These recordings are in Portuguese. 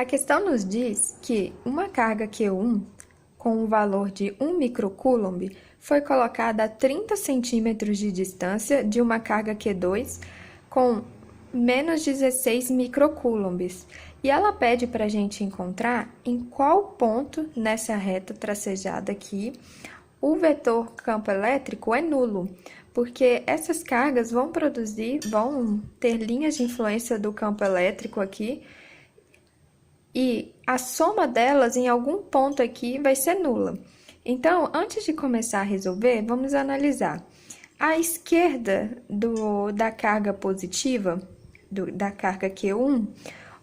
A questão nos diz que uma carga Q1 com um valor de 1 microcoulomb foi colocada a 30 centímetros de distância de uma carga Q2 com menos 16 microcoulombs. E ela pede para a gente encontrar em qual ponto nessa reta tracejada aqui o vetor campo elétrico é nulo, porque essas cargas vão ter linhas de influência do campo elétrico aqui, e a soma delas em algum ponto aqui vai ser nula. Então, antes de começar a resolver, vamos analisar. À esquerda da carga positiva, da carga Q1,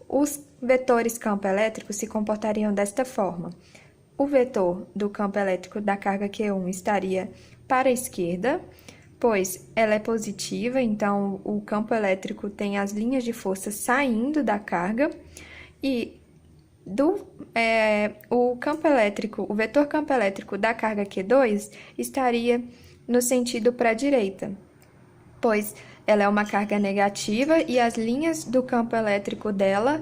os vetores campo elétrico se comportariam desta forma. O vetor do campo elétrico da carga Q1 estaria para a esquerda, pois ela é positiva, então o campo elétrico tem as linhas de força saindo da carga, e o vetor campo elétrico da carga Q2 estaria no sentido para a direita, pois ela é uma carga negativa e as linhas do campo elétrico dela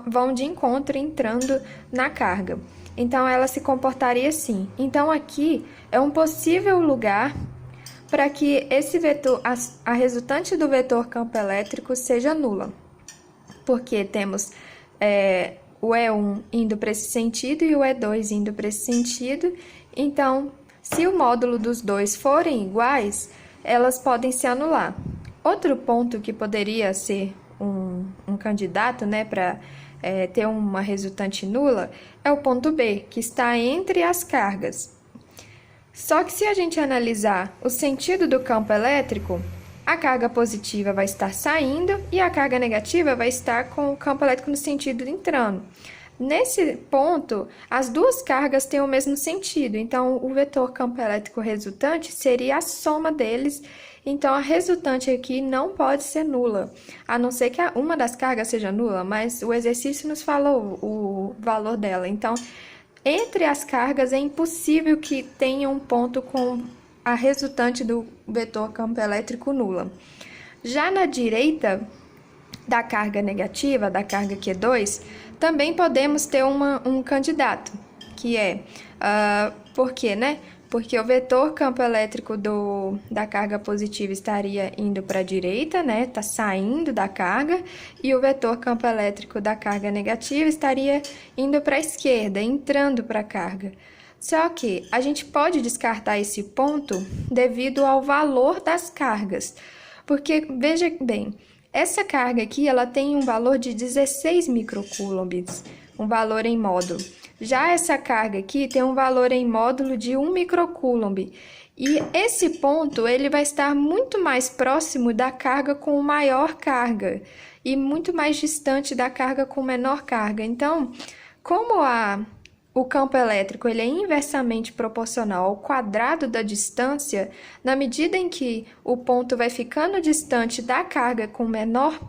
vão de encontro entrando na carga. Então, ela se comportaria assim. Então, aqui é um possível lugar para que esse vetor, a resultante do vetor campo elétrico seja nula, porque temos o E1 indo para esse sentido e o E2 indo para esse sentido. Então, se o módulo dos dois forem iguais, elas podem se anular. Outro ponto que poderia ser um candidato, né, para ter uma resultante nula é o ponto B, que está entre as cargas. Só que se a gente analisar o sentido do campo elétrico, a carga positiva vai estar saindo e a carga negativa vai estar com o campo elétrico no sentido entrando. Nesse ponto, as duas cargas têm o mesmo sentido, então o vetor campo elétrico resultante seria a soma deles. Então, a resultante aqui não pode ser nula, a não ser que uma das cargas seja nula, mas o exercício nos falou o valor dela. Então, entre as cargas é impossível que tenha um ponto com a resultante do vetor campo elétrico nula. Já na direita da carga negativa, da carga Q2, também podemos ter um candidato, que é, por quê, né? Porque o vetor campo elétrico da carga positiva estaria indo para a direita, né? Está saindo da carga, e o vetor campo elétrico da carga negativa estaria indo para a esquerda, entrando para a carga. Só que a gente pode descartar esse ponto devido ao valor das cargas, porque, veja bem, essa carga aqui ela tem um valor de 16 microcoulombs, um valor em módulo. Já essa carga aqui tem um valor em módulo de 1 microcoulomb. E esse ponto ele vai estar muito mais próximo da carga com maior carga e muito mais distante da carga com menor carga. Então, como o campo elétrico ele é inversamente proporcional ao quadrado da distância, na medida em que o ponto vai ficando distante da carga com menor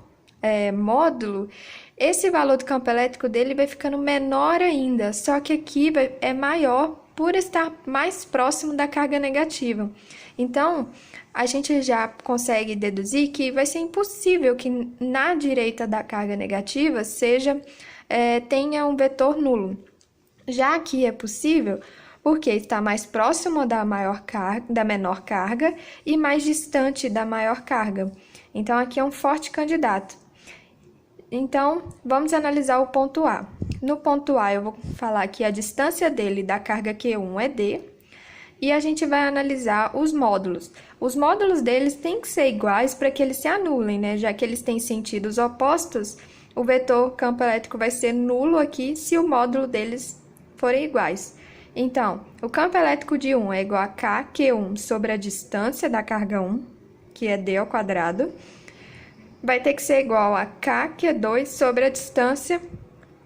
módulo, esse valor do campo elétrico dele vai ficando menor ainda, só que aqui é maior por estar mais próximo da carga negativa. Então, a gente já consegue deduzir que vai ser impossível que na direita da carga negativa tenha um vetor nulo. Já aqui é possível porque está mais próximo da menor carga e mais distante da maior carga. Então, aqui é um forte candidato. Então, vamos analisar o ponto A. No ponto A, eu vou falar que a distância dele da carga Q1 é D, e a gente vai analisar os módulos. Os módulos deles têm que ser iguais para que eles se anulem, né? Já que eles têm sentidos opostos, o vetor campo elétrico vai ser nulo aqui se o módulo deles forem iguais. Então, o campo elétrico de 1 é igual a KQ1 sobre a distância da carga 1, que é D ao quadrado, vai ter que ser igual a KQ2 sobre a distância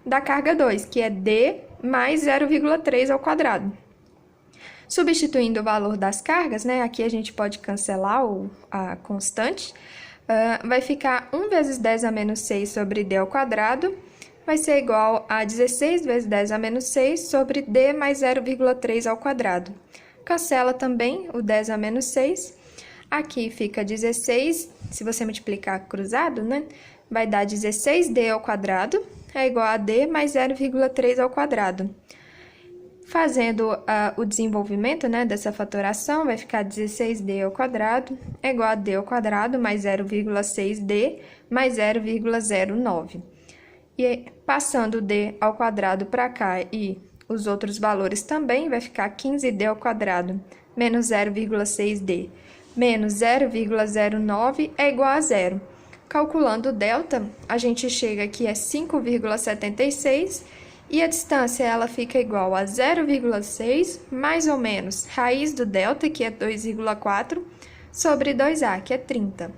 da carga 2, que é D mais 0,3 ao quadrado. Substituindo o valor das cargas, né, aqui a gente pode cancelar a constante, vai ficar 1 vezes 10 a menos 6 sobre D ao quadrado, vai ser igual a 16 vezes 10 a menos 6 sobre D mais 0,3 ao quadrado. Cancela também o 10 a menos 6. Aqui fica 16, se você multiplicar cruzado, né? vai dar 16D ao quadrado, é igual a D mais 0,3 ao quadrado. Fazendo o desenvolvimento, né, dessa fatoração, vai ficar 16D ao quadrado é igual a D ao quadrado mais 0,6D mais 0,09. E passando D ao quadrado para cá e os outros valores também, vai ficar 15D ao quadrado menos 0,6D menos 0,09 é igual a zero. Calculando o delta, a gente chega aqui a 5,76 e a distância ela fica igual a 0,6 mais ou menos raiz do delta, que é 2,4, sobre 2A, que é 30.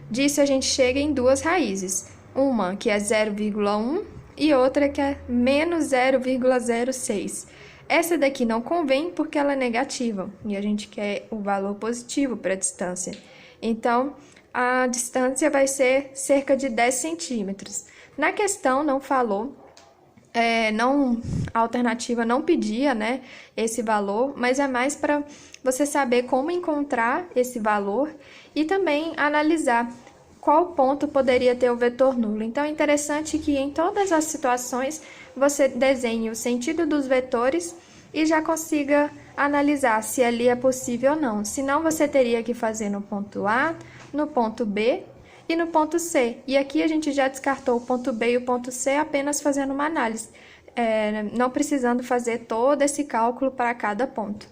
Disso a gente chega em duas raízes, uma que é 0,1 e outra que é menos 0,06. Essa daqui não convém porque ela é negativa e a gente quer o valor positivo para a distância. Então, a distância vai ser cerca de 10 centímetros. Na questão não falou, a alternativa não pedia, né, esse valor, mas é mais para você saber como encontrar esse valor e também analisar qual ponto poderia ter o vetor nulo. Então, é interessante que em todas as situações você desenhe o sentido dos vetores e já consiga analisar se ali é possível ou não. Senão, você teria que fazer no ponto A, no ponto B e no ponto C. E aqui a gente já descartou o ponto B e o ponto C apenas fazendo uma análise, não precisando fazer todo esse cálculo para cada ponto.